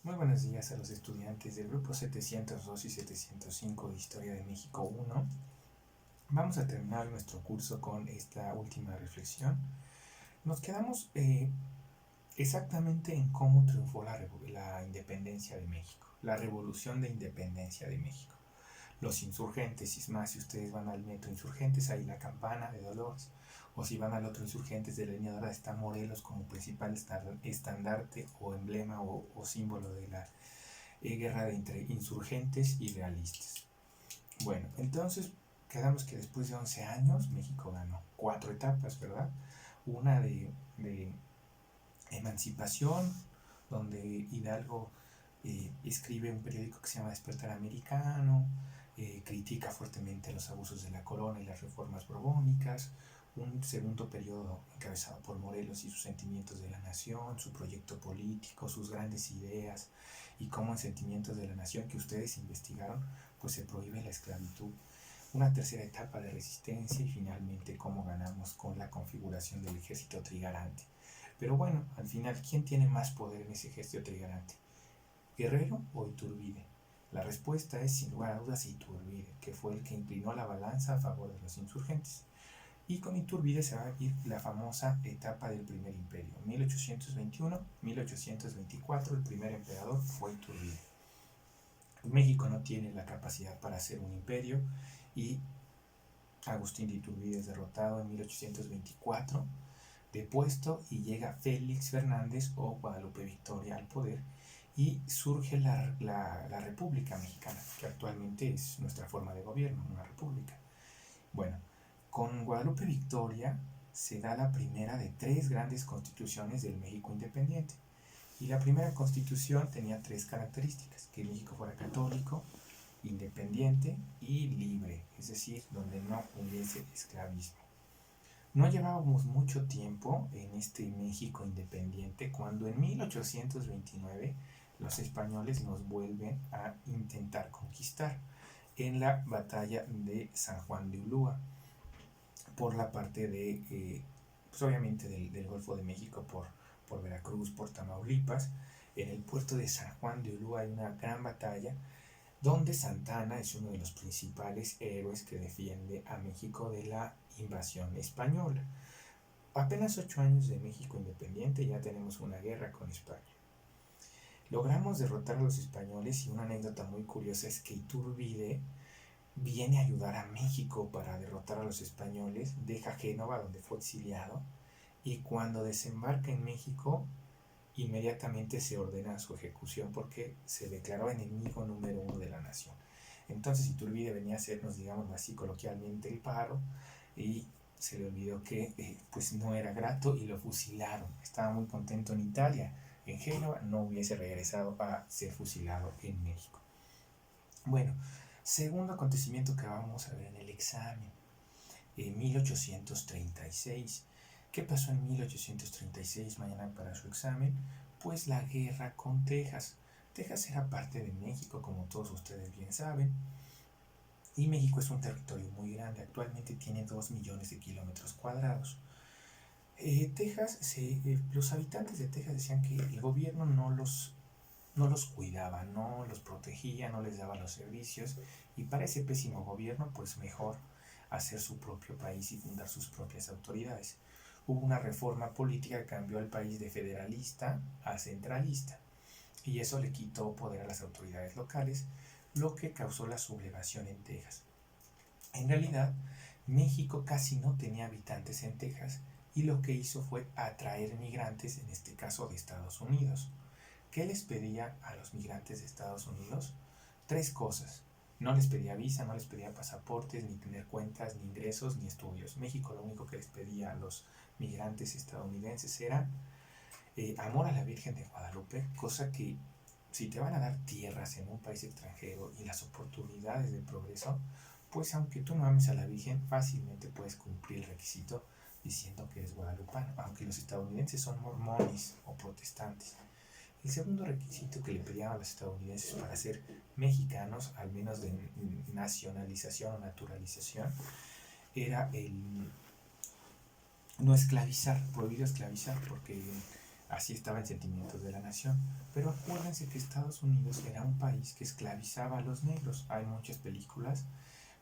Muy buenos días a los estudiantes del grupo 702 y 705 de Historia de México 1. Vamos a terminar nuestro curso con esta última reflexión. Nos quedamos exactamente en cómo triunfó la independencia de México, la revolución de independencia de México. Los insurgentes, y más si ustedes van al metro Insurgentes, ahí la campana de Dolores, o si van al otro Insurgentes de la línea dorada, está Morelos como principal estandarte o emblema o símbolo de la guerra entre insurgentes y realistas. Bueno, entonces quedamos que después de 11 años México ganó 4 etapas, ¿verdad? Una de emancipación, donde Hidalgo escribe un periódico que se llama Despertar Americano, critica fuertemente los abusos de la corona y las reformas borbónicas. Un segundo periodo encabezado por Morelos y sus sentimientos de la nación, su proyecto político, sus grandes ideas y cómo en Sentimientos de la Nación, que ustedes investigaron, pues se prohíbe la esclavitud. Una tercera etapa de resistencia y finalmente cómo ganamos con la configuración del ejército trigarante. Pero bueno, al final, ¿quién tiene más poder en ese ejército trigarante? ¿Guerrero o Iturbide? La respuesta es sin lugar a dudas Iturbide, que fue el que inclinó la balanza a favor de los insurgentes. Y con Iturbide se va a ir la famosa etapa del primer imperio. 1821-1824, el primer emperador fue Iturbide. México no tiene la capacidad para hacer un imperio y Agustín de Iturbide es derrotado en 1824, depuesto, y llega Félix Fernández o Guadalupe Victoria al poder y surge la República Mexicana, que actualmente es nuestra forma de gobierno, una república. Bueno, con Guadalupe Victoria se da la primera de 3 grandes constituciones del México independiente. Y la primera constitución tenía 3 características: que México fuera católico, independiente y libre, es decir, donde no hubiese esclavismo. No llevábamos mucho tiempo en este México independiente cuando en 1829 los españoles nos vuelven a intentar conquistar en la batalla de San Juan de Ulúa por la parte de, pues obviamente del Golfo de México, por Veracruz, por Tamaulipas. En el puerto de San Juan de Ulúa hay una gran batalla donde Santa Anna es uno de los principales héroes que defiende a México de la invasión española. Apenas 8 años de México independiente, ya tenemos una guerra con España. Logramos derrotar a los españoles y una anécdota muy curiosa es que Iturbide viene a ayudar a México para derrotar a los españoles, deja Génova donde fue exiliado y cuando desembarca en México inmediatamente se ordena su ejecución porque se declaró enemigo número 1 de la nación. Entonces Iturbide venía a hacernos, digamos así coloquialmente, el paro y se le olvidó que pues no era grato y lo fusilaron. Estaba muy contento en Italia, en Génova, no hubiese regresado a ser fusilado en México. Bueno, segundo acontecimiento que vamos a ver en el examen, en 1836. ¿Qué pasó en 1836? Mañana para su examen, pues la guerra con Texas. Texas era parte de México, como todos ustedes bien saben, y México es un territorio muy grande, actualmente tiene 2 millones de kilómetros cuadrados. Los habitantes de Texas decían que el gobierno no los cuidaba, no los protegía, no les daba los servicios, y para ese pésimo gobierno, pues mejor hacer su propio país y fundar sus propias autoridades. Hubo una reforma política que cambió al país de federalista a centralista, y eso le quitó poder a las autoridades locales, lo que causó la sublevación en Texas. En realidad, México casi no tenía habitantes en Texas, y lo que hizo fue atraer migrantes, en este caso de Estados Unidos. ¿Qué les pedía a los migrantes de Estados Unidos? 3 cosas. No les pedía visa, no les pedía pasaportes, ni tener cuentas, ni ingresos, ni estudios. México lo único que les pedía a los migrantes estadounidenses era amor a la Virgen de Guadalupe, cosa que si te van a dar tierras en un país extranjero y las oportunidades de progreso, pues aunque tú no ames a la Virgen, fácilmente puedes cumplir el requisito diciendo que eres guadalupano, aunque los estadounidenses son mormones o protestantes. El segundo requisito que le pedían a los estadounidenses para ser mexicanos, al menos de nacionalización o naturalización, era el no esclavizar, prohibido esclavizar, porque Así estaba el sentimiento de la nación. Pero acuérdense que Estados Unidos era un país que esclavizaba a los negros. Hay muchas películas,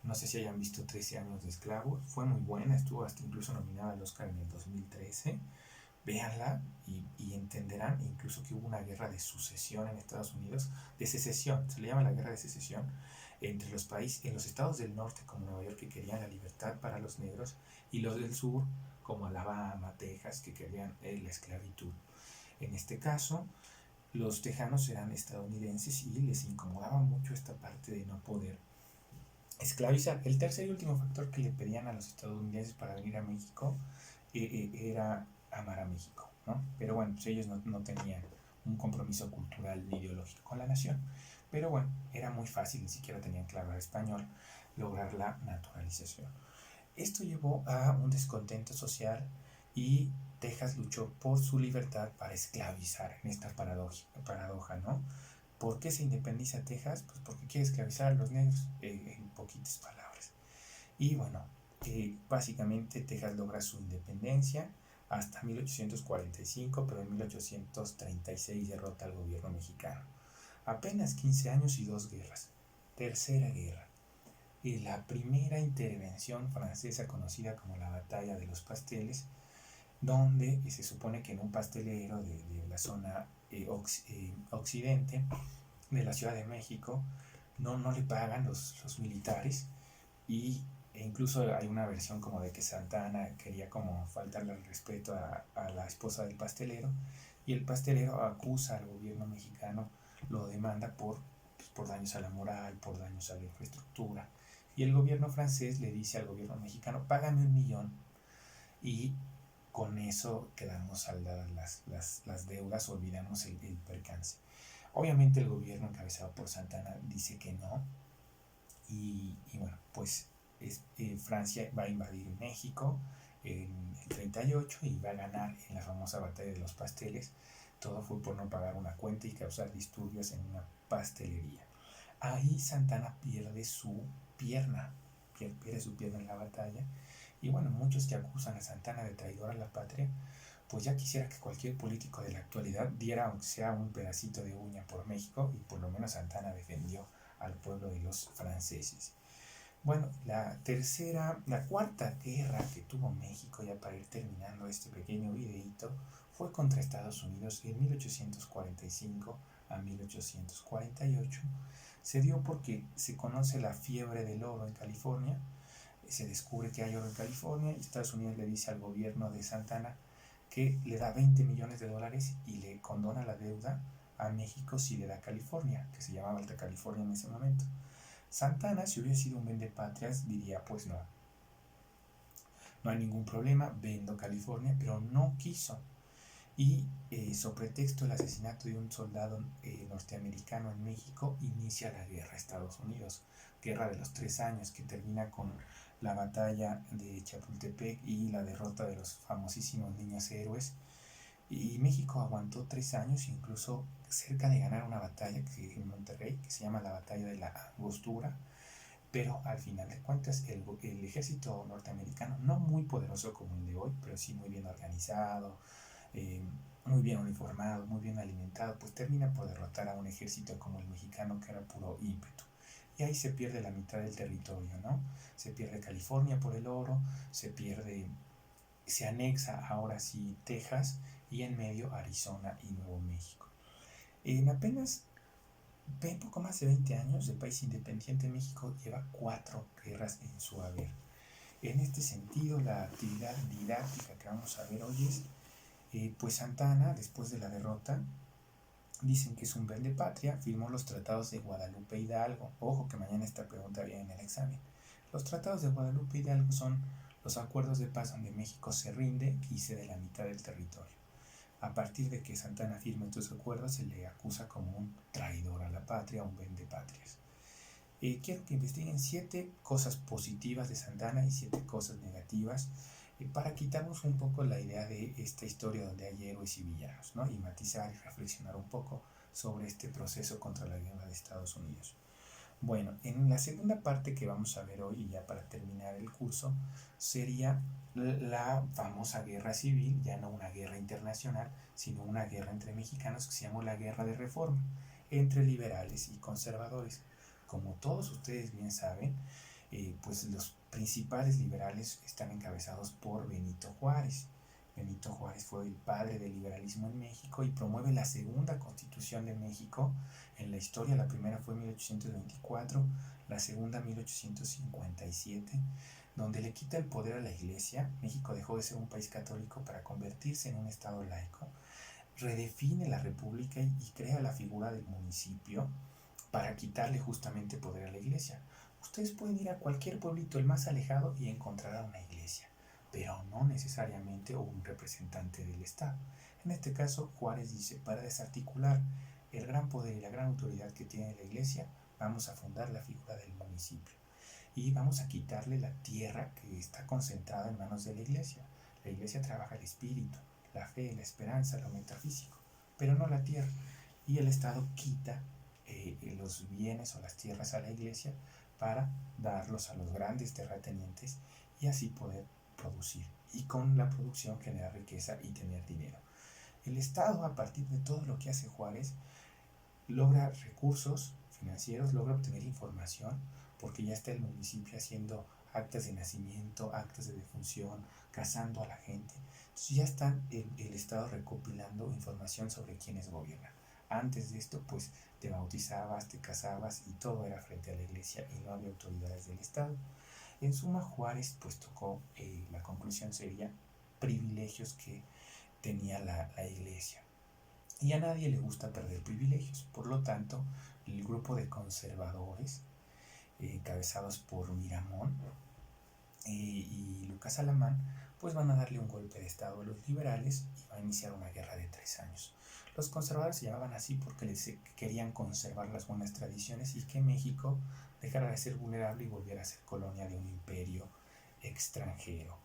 no sé si hayan visto 13 años de esclavo, fue muy buena, estuvo hasta incluso nominada al Oscar en el 2013. Véanla y entenderán incluso que hubo una guerra de sucesión en Estados Unidos, de secesión, se le llama la guerra de secesión, entre los países, en los estados del norte como Nueva York que querían la libertad para los negros y los del sur como Alabama, Texas que querían la esclavitud. En este caso, los tejanos eran estadounidenses y les incomodaba mucho esta parte de no poder esclavizar. El tercer y último factor que le pedían a los estadounidenses para venir a México era amar a México, ¿no? Pero bueno, pues ellos no tenían un compromiso cultural ni ideológico con la nación. Pero bueno, era muy fácil, ni siquiera tenían que hablar español, lograr la naturalización. Esto llevó a un descontento social y Texas luchó por su libertad para esclavizar en esta paradoja, ¿no? ¿Por qué se independiza Texas? Pues porque quiere esclavizar a los negros, en poquitas palabras. Y bueno, básicamente Texas logra su independencia hasta 1845, pero en 1836 derrota al gobierno mexicano. Apenas 15 años y 2 guerras. Tercera guerra. Y la primera intervención francesa conocida como la Batalla de los Pasteles, donde se supone que en un pastelero de la zona occidente de la Ciudad de México no le pagan los militares e incluso hay una versión como de que Santa Anna quería como faltarle al respeto a la esposa del pastelero y el pastelero acusa al gobierno mexicano, lo demanda por daños a la moral, por daños a la infraestructura y el gobierno francés le dice al gobierno mexicano págame 1 millón y con eso quedamos saldadas las deudas, olvidamos el percance. Obviamente el gobierno encabezado por Santana dice que no y bueno, pues Francia va a invadir México en el 38 y va a ganar en la famosa batalla de los pasteles. Todo fue por no pagar una cuenta y causar disturbios en una pastelería. Ahí Santana pierde su pierna en la batalla y bueno, muchos que acusan a Santana de traidor a la patria, pues ya quisiera que cualquier político de la actualidad diera aunque sea un pedacito de uña por México y por lo menos Santana defendió al pueblo de los franceses. Bueno, la cuarta guerra que tuvo México, ya para ir terminando este pequeño videito, fue contra Estados Unidos en 1845 a 1848. Se dio porque se conoce la fiebre del oro en California, se descubre que hay oro en California y Estados Unidos le dice al gobierno de Santana que le da 20 millones de dólares y le condona la deuda a México si le da California, que se llamaba Alta California en ese momento. Santana, si hubiera sido un vendepatrias, diría pues no hay ningún problema, vendo California, pero no quiso. Y sobre pretexto del asesinato de un soldado norteamericano en México, inicia la guerra a Estados Unidos, guerra de los 3 años que termina con la batalla de Chapultepec y la derrota de los famosísimos niños héroes. Y México aguantó 3 años, incluso cerca de ganar una batalla en Monterrey, que se llama la batalla de la Angostura, pero al final de cuentas el ejército norteamericano, no muy poderoso como el de hoy, pero sí muy bien organizado, muy bien uniformado, muy bien alimentado, pues termina por derrotar a un ejército como el mexicano que era puro ímpetu. Y ahí se pierde la mitad del territorio, ¿no? Se pierde California por el oro, se anexa ahora sí Texas y en medio Arizona y Nuevo México. En apenas poco más de 20 años, el país independiente México lleva 4 guerras en su haber. En este sentido, la actividad didáctica que vamos a ver hoy es, pues Santana, después de la derrota, dicen que es un vendepatria, firmó los tratados de Guadalupe Hidalgo. Ojo que mañana esta pregunta viene en el examen. Los tratados de Guadalupe Hidalgo son los acuerdos de paz donde México se rinde y cede la mitad del territorio. A partir de que Santana firme estos acuerdos, se le acusa como un traidor a la patria, un vendepatrias. Quiero que investiguen 7 cosas positivas de Santana y 7 cosas negativas para quitarnos un poco la idea de esta historia donde hay héroes y villanos, ¿no? Y matizar y reflexionar un poco sobre este proceso contra la guerra de Estados Unidos. Bueno, en la segunda parte que vamos a ver hoy, y ya para terminar el curso, sería la famosa guerra civil, ya no una guerra internacional, sino una guerra entre mexicanos que se llamó la Guerra de Reforma, entre liberales y conservadores. Como todos ustedes bien saben, pues los principales liberales están encabezados por Benito Juárez. Benito Juárez fue el padre del liberalismo en México y promueve la segunda constitución de México en la historia. La primera fue en 1824, la segunda en 1857, donde le quita el poder a la iglesia. México dejó de ser un país católico para convertirse en un estado laico. Redefine la república y crea la figura del municipio para quitarle justamente poder a la iglesia. Ustedes pueden ir a cualquier pueblito, el más alejado, y encontrarán una iglesia, pero no necesariamente un representante del Estado. En este caso, Juárez dice, para desarticular el gran poder y la gran autoridad que tiene la iglesia, vamos a fundar la figura del municipio y vamos a quitarle la tierra que está concentrada en manos de la iglesia. La iglesia trabaja el espíritu, la fe, la esperanza, lo metafísico, pero no la tierra. Y el Estado quita los bienes o las tierras a la iglesia para darlos a los grandes terratenientes y así poder producir. Y con la producción generar riqueza y tener dinero. El Estado, a partir de todo lo que hace Juárez, logra recursos financieros, logra obtener información, porque ya está el municipio haciendo actas de nacimiento, actas de defunción, casando a la gente. Entonces ya está el Estado recopilando información sobre quiénes gobiernan. Antes de esto, pues te bautizabas, te casabas y todo era frente a la iglesia y no había autoridades del Estado. En suma, Juárez pues tocó, la conclusión sería privilegios que tenía la iglesia. Y a nadie le gusta perder privilegios. Por lo tanto, el grupo de conservadores, encabezados por Miramón y Lucas Alamán, pues van a darle un golpe de estado a los liberales y va a iniciar una guerra de 3 años. Los conservadores se llamaban así porque les querían conservar las buenas tradiciones y que México dejara de ser vulnerable y volviera a ser colonia de un imperio extranjero.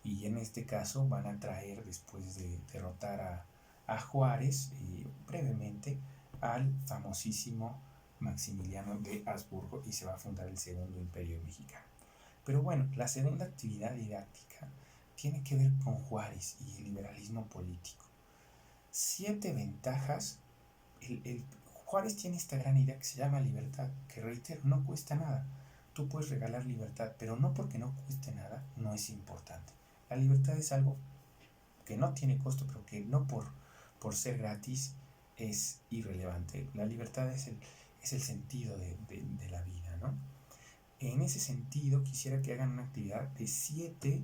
Y en este caso van a traer, después de derrotar a Juárez, brevemente, al famosísimo Maximiliano de Habsburgo y se va a fundar el segundo imperio mexicano. Pero bueno, la segunda actividad didáctica tiene que ver con Juárez y el liberalismo político. 7 ventajas. Juárez tiene esta gran idea que se llama libertad, que reitero, no cuesta nada. Tú puedes regalar libertad, pero no porque no cueste nada, no es importante. La libertad es algo que no tiene costo, pero que no por ser gratis es irrelevante. La libertad es el sentido de la vida, ¿no? En ese sentido, quisiera que hagan una actividad de 7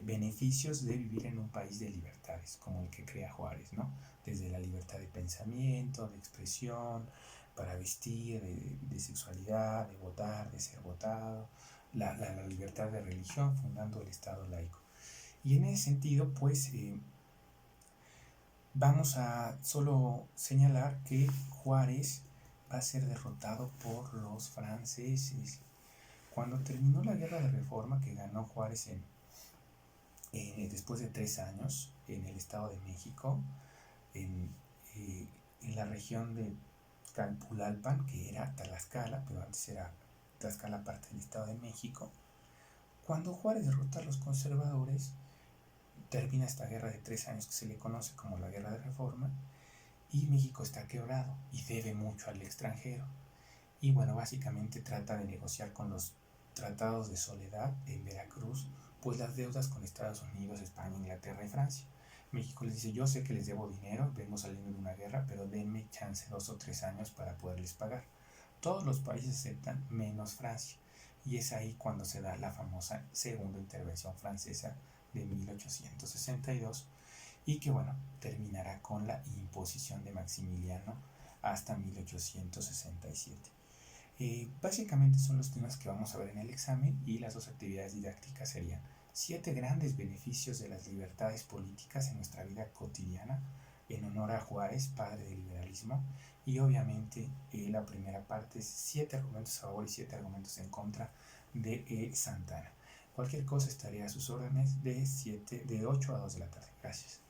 beneficios de vivir en un país de libertades, como el que crea Juárez, ¿no? Desde la libertad de pensamiento, de expresión, para vestir, de sexualidad, de votar, de ser votado, la libertad de religión, fundando el Estado laico. Y en ese sentido, pues, vamos a solo señalar que Juárez va a ser derrotado por los franceses. Cuando terminó la guerra de reforma que ganó Juárez después de 3 años en el Estado de México, en, en la región de Calpulalpan, que era Tlaxcala, pero antes era Tlaxcala parte del Estado de México, cuando Juárez derrota a los conservadores, termina esta guerra de 3 años que se le conoce como la Guerra de Reforma, y México está quebrado y debe mucho al extranjero. Y bueno, básicamente trata de negociar con los tratados de soledad en Veracruz, pues las deudas con Estados Unidos, España, Inglaterra y Francia. México les dice, yo sé que les debo dinero, vengo saliendo de una guerra, pero denme chance 2 o 3 años para poderles pagar. Todos los países aceptan, menos Francia. Y es ahí cuando se da la famosa segunda intervención francesa de 1862 y que bueno, terminará con la imposición de Maximiliano hasta 1867. Básicamente son los temas que vamos a ver en el examen y las 2 actividades didácticas serían 7 grandes beneficios de las libertades políticas en nuestra vida cotidiana en honor a Juárez, padre del liberalismo, y obviamente la primera parte es 7 argumentos a favor y 7 argumentos en contra de Santana. Cualquier cosa estaré a sus órdenes de 8 a 2 de la tarde. Gracias.